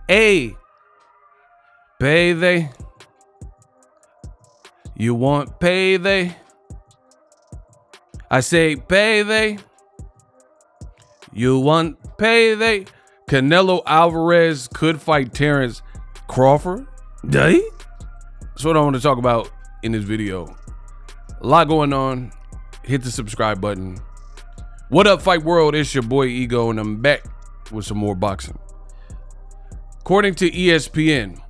Hey, payday. You want payday? I say payday. You want payday? Canelo Alvarez could fight Terence Crawford. Does he? That's what I want to talk about in this video. A lot going on. Hit the subscribe button. What up, Fight World? It's your boy Ego, and I'm back with some more boxing. According to ESPN,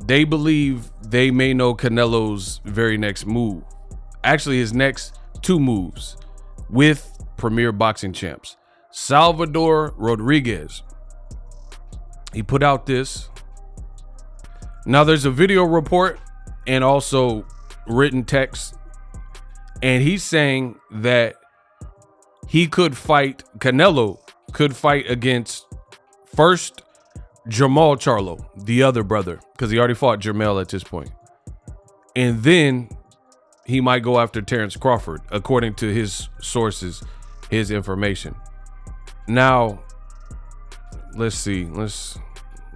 they believe they may know Canelo's very next move. Actually, his next two moves with premier boxing champs. Salvador Rodriguez. He put out this. Now there's a video report and also written text. And he's saying that Canelo could fight against first Jermall Charlo, the other brother, because he already fought Jermall at this point. And then he might go after Terence Crawford, according to his sources, his information. Now, let's see. Let's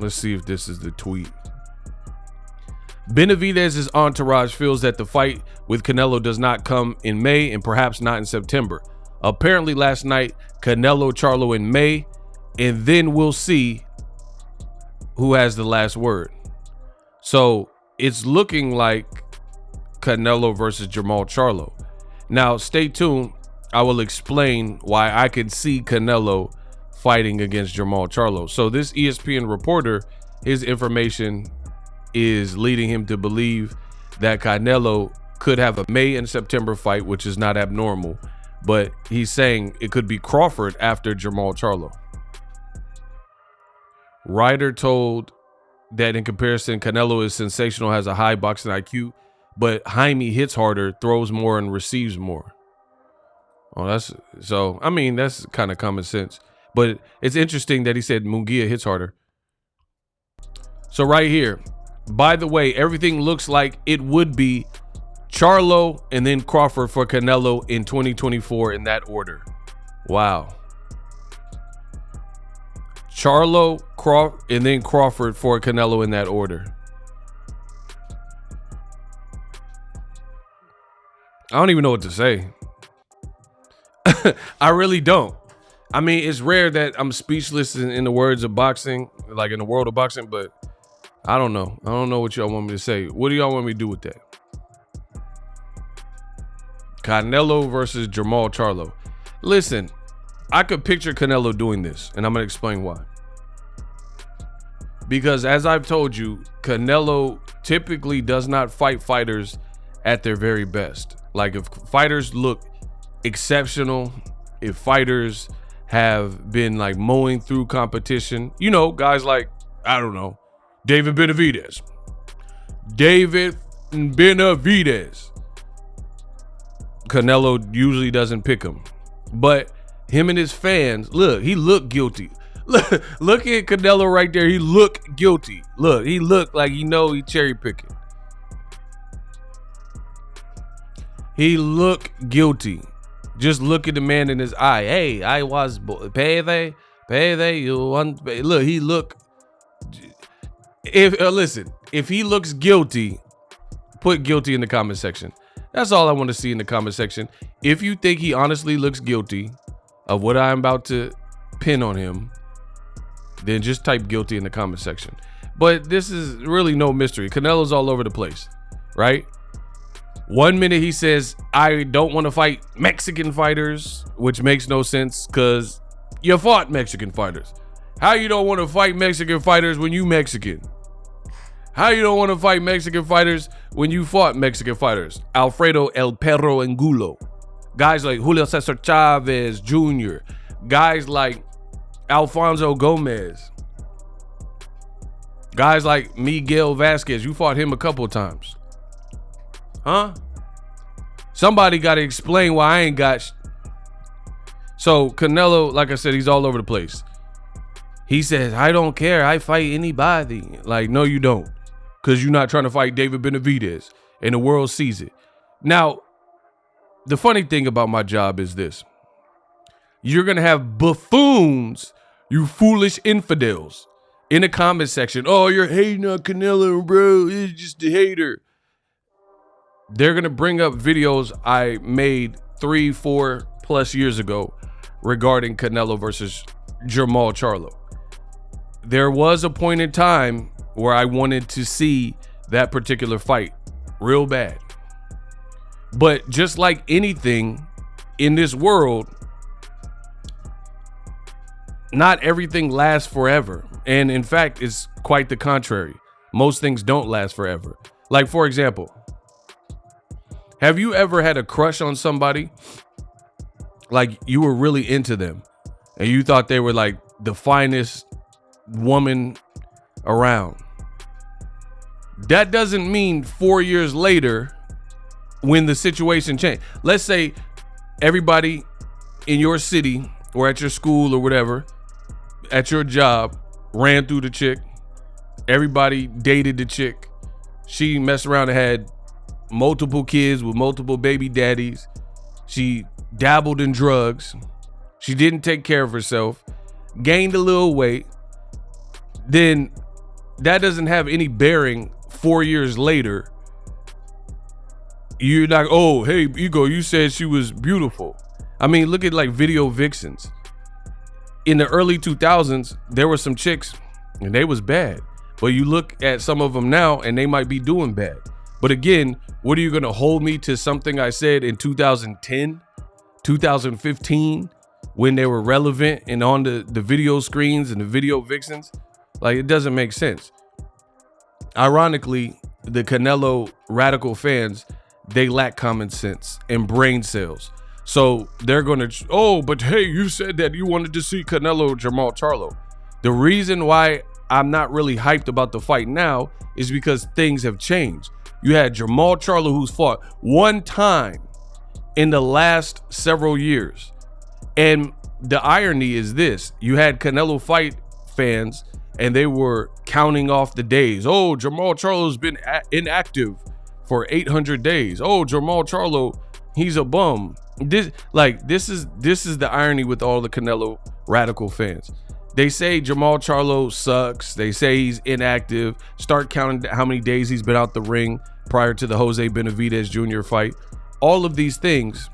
see if this is the tweet. Benavidez's entourage feels that the fight with Canelo does not come in May and perhaps not in September. Apparently last night, Canelo Charlo in May, and then we'll see who has the last word. So it's looking like Canelo versus Jermall Charlo. Now stay tuned. I will explain why I could see Canelo fighting against Jermall Charlo. So this ESPN reporter, his information is leading him to believe that Canelo could have a May and September fight, which is not abnormal, but he's saying it could be Crawford after Jermall Charlo. Ryder told that in comparison, Canelo is sensational, has a high boxing IQ, but Jaime hits harder, throws more, and receives more. Oh, that's kind of common sense. But it's interesting that he said Munguia hits harder. So right here, by the way, everything looks like it would be Charlo and then Crawford for Canelo in 2024 in that order. Wow. Charlo, Crawford, and then Crawford for Canelo in that order. I don't even know what to say. I really don't. I mean, it's rare that I'm speechless in the words of boxing, like in the world of boxing, but I don't know. I don't know what y'all want me to say. What do y'all want me to do with that? Canelo versus Jermall Charlo. Listen, I could picture Canelo doing this, and I'm going to explain why. Because as I've told you, Canelo typically does not fight fighters at their very best. Like if fighters look exceptional, if fighters have been like mowing through competition, you know, guys like, I don't know, David Benavidez. Canelo usually doesn't pick him. But him and his fans, look, he looked guilty. Look at Canelo right there. He looked guilty. Look, he looked like he cherry picking. He looked guilty. Just look at the man in his eye. Hey, I was payday, you want pay. Look, he look. Listen, if he looks guilty, put guilty in the comment section. That's all I want to see in the comment section. If you think he honestly looks guilty of what I'm about to pin on him, then just type guilty in the comment section. But this is really no mystery. Canelo's all over the place, right? 1 minute he says, I don't want to fight Mexican fighters, which makes no sense because you fought Mexican fighters. How you don't want to fight Mexican fighters when you Mexican? How you don't want to fight Mexican fighters when you fought Mexican fighters? Alfredo El Perro Angulo. Guys like Julio Cesar Chavez Jr. Guys like Alfonso Gomez. Guys like Miguel Vasquez. You fought him a couple of times. Huh? Somebody got to explain why I ain't got So Canelo, like I said, he's all over the place. He says, I don't care. I fight anybody. Like, no, you don't. Because you're not trying to fight David Benavidez. And the world sees it. Now, the funny thing about my job is this. You're going to have buffoons, you foolish infidels, in the comment section, oh, you're hating on Canelo, bro. He's just a hater. They're going to bring up videos I made 3-4+ years ago regarding Canelo versus Jermall Charlo. There was a point in time where I wanted to see that particular fight real bad. But just like anything in this world, not everything lasts forever. And in fact, it's quite the contrary. Most things don't last forever. Like, for example, have you ever had a crush on somebody? Like, you were really into them and you thought they were like the finest woman around. That doesn't mean 4 years later, when the situation changed. Let's say everybody in your city or at your school or whatever, at your job, ran through the chick. Everybody dated the chick. She messed around and had multiple kids with multiple baby daddies. She dabbled in drugs. She didn't take care of herself, gained a little weight. Then that doesn't have any bearing 4 years later. You're like, oh, hey, Ego, you said she was beautiful. I mean, look at like video vixens. In the early 2000s, there were some chicks and they was bad. But you look at some of them now and they might be doing bad. But again, what are you going to hold me to something I said in 2010, 2015, when they were relevant and on the video screens and the video vixens? Like, it doesn't make sense. Ironically, the Canelo radical fans, they lack common sense and brain cells. So they're going to, oh, but hey, you said that you wanted to see Canelo Jermall Charlo. The reason why I'm not really hyped about the fight now is because things have changed. You had Jermall Charlo, who's fought one time in the last several years. And the irony is this: you had Canelo fight fans and they were counting off the days. Oh, Jermall Charlo's been inactive for 800 days. Oh, Jermall Charlo, he's a bum. This is the irony with all the Canelo radical fans. They say Jermall Charlo sucks. They say he's inactive. Start counting how many days he's been out the ring prior to the Jose Benavidez Jr. fight. All of these things.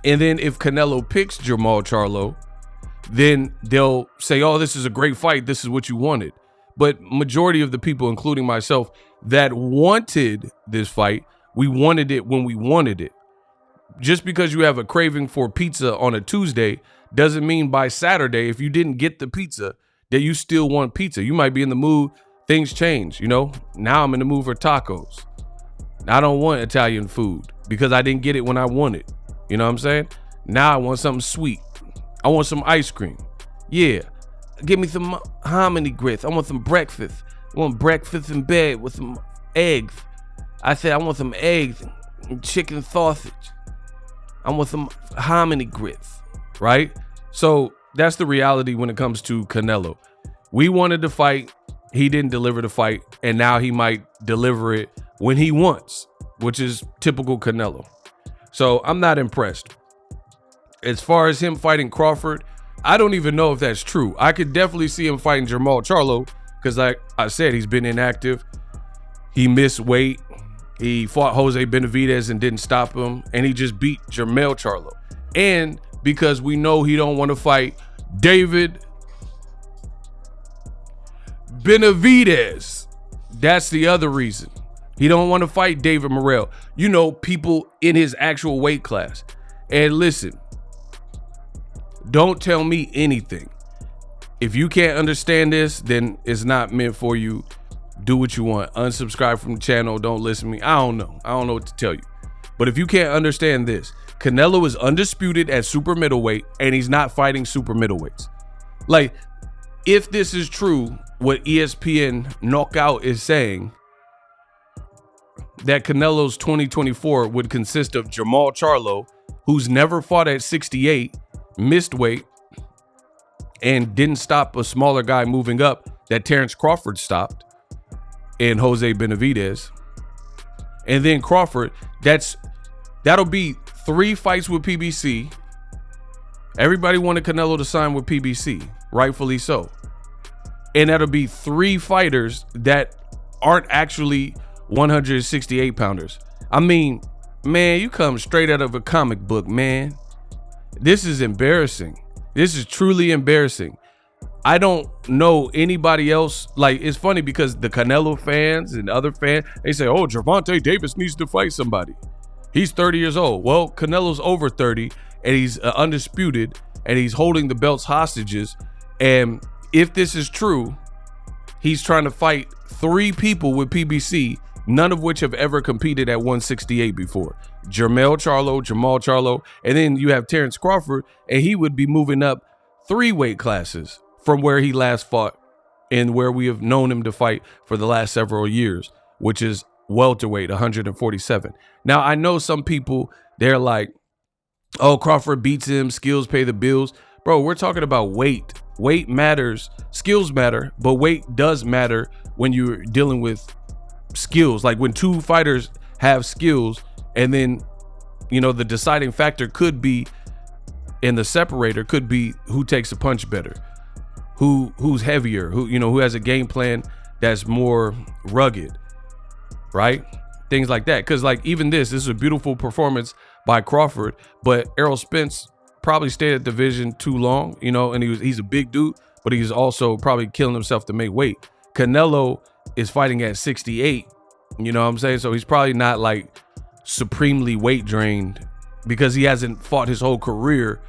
And then if Canelo picks Jermall Charlo, then they'll say, oh, this is a great fight. This is what you wanted. But majority of the people, including myself, that wanted this fight, we wanted it when we wanted it. Just because you have a craving for pizza on a Tuesday doesn't mean by Saturday, if you didn't get the pizza, that you still want pizza. You might be in the mood. Things change, you know. Now I'm in the mood for tacos. I don't want Italian food because I didn't get it when I wanted. You know what I'm saying? Now I want something sweet. I want some ice cream. Yeah. Give me some hominy grits. I want some breakfast. I want breakfast in bed with some eggs. I said I want some eggs and chicken sausage. I want some hominy grits, right? So that's the reality when it comes to Canelo. We wanted to fight. He didn't deliver the fight. And now he might deliver it when he wants, which is typical Canelo. So I'm not impressed. As far as him fighting Crawford, I don't even know if that's true. I could definitely see him fighting Jermall Charlo because, like I said, he's been inactive. He missed weight. He fought Jose Benavidez and didn't stop him. And he just beat Jermall Charlo. And because we know he don't want to fight David Benavidez. That's the other reason. He don't want to fight David Morrell. You know, people in his actual weight class. And listen, don't tell me anything. If you can't understand this, then it's not meant for you. Do what you want. Unsubscribe from the channel. Don't listen to me. I don't know. I don't know what to tell you. But if you can't understand this, Canelo is undisputed at super middleweight and he's not fighting super middleweights. Like, if this is true, what ESPN Knockout is saying, that Canelo's 2024 would consist of Jermall Charlo, who's never fought at 68, missed weight, and didn't stop a smaller guy moving up that Terence Crawford stopped, and Jose Benavidez. And then Crawford, that'll be 3 fights with PBC. Everybody wanted Canelo to sign with PBC, rightfully so. And that'll be 3 fighters that aren't actually 168 pounders. I mean, man, you come straight out of a comic book, man. This is embarrassing. This is truly embarrassing. I don't know anybody else. Like, it's funny because the Canelo fans and other fans, they say, oh, Gervonta Davis needs to fight somebody. He's 30 years old. Well, Canelo's over 30 and he's undisputed and he's holding the belts hostages. And if this is true, he's trying to fight 3 people with PBC, none of which have ever competed at 168 before. Jermall Charlo, and then you have Terence Crawford, and he would be moving up 3 weight classes from where he last fought and where we have known him to fight for the last several years, which is welterweight, 147. Now, I know some people, they're like, oh, Crawford beats him, skills pay the bills. Bro, we're talking about weight. Weight matters, skills matter, but weight does matter when you're dealing with skills. Like when 2 fighters have skills, and then, you know, the deciding factor could be, and the separator could be who takes a punch better, who's heavier, who has a game plan that's more rugged, right? Things like that. Because like even this is a beautiful performance by Crawford, but Errol Spence probably stayed at division too long, and he's a big dude, but he's also probably killing himself to make weight. Canelo is fighting at 68, you know what I'm saying? So he's probably not like supremely weight drained because he hasn't fought his whole career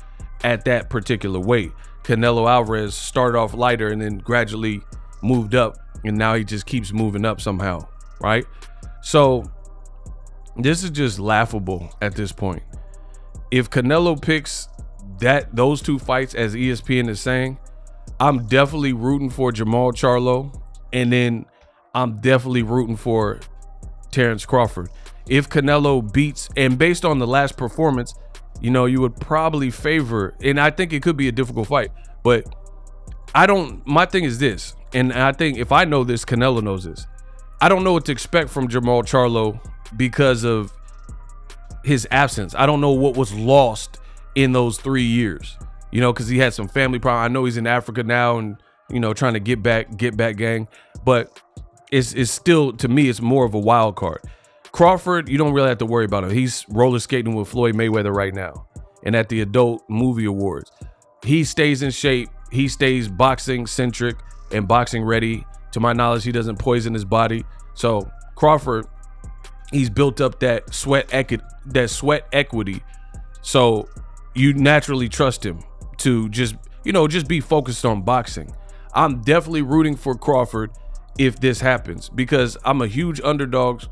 at that particular weight. Canelo Alvarez started off lighter and then gradually moved up, and now he just keeps moving up somehow, right? So this is just laughable at this point. If Canelo picks those 2 fights, as ESPN is saying, I'm definitely rooting for Jermall Charlo, and then I'm definitely rooting for Terence Crawford. If Canelo beats, and based on the last performance, you would probably favor, and I think it could be a difficult fight, but my thing is this, and I think if I know this, Canelo knows this. I don't know what to expect from Jermall Charlo because of his absence. I don't know what was lost in those 3 years, because he had some family problem. I know he's in Africa now and, trying to get back gang, but it's still, to me, it's more of a wild card. Crawford, you don't really have to worry about him. He's roller skating with Floyd Mayweather right now. And at the Adult Movie Awards, he stays in shape. He stays boxing centric and boxing ready. To my knowledge, he doesn't poison his body. So Crawford, he's built up that sweat equity. So you naturally trust him to just be focused on boxing. I'm definitely rooting for Crawford if this happens because I'm a huge underdog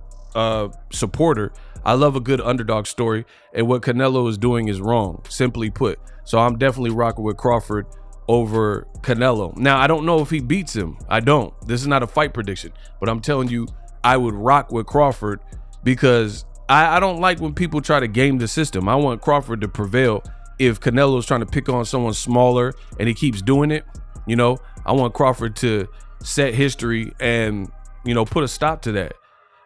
supporter. I love a good underdog story, and what Canelo is doing is wrong, simply put. So I'm definitely rocking with Crawford over Canelo. Now, I don't know if he beats him. I don't. This is not a fight prediction, but I'm telling you, I would rock with Crawford because I don't like when people try to game the system. I want Crawford to prevail. If Canelo's trying to pick on someone smaller and he keeps doing it, I want Crawford to set history and, put a stop to that.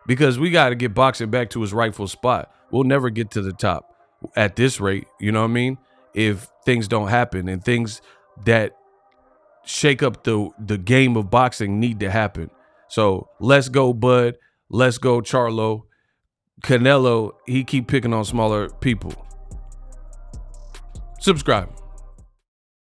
Because we got to get boxing back to its rightful spot. We'll never get to the top at this rate, you know what I mean? If things don't happen, and things that shake up the game of boxing need to happen. So let's go, Bud. Let's go, Charlo. Canelo, he keep picking on smaller people. Subscribe.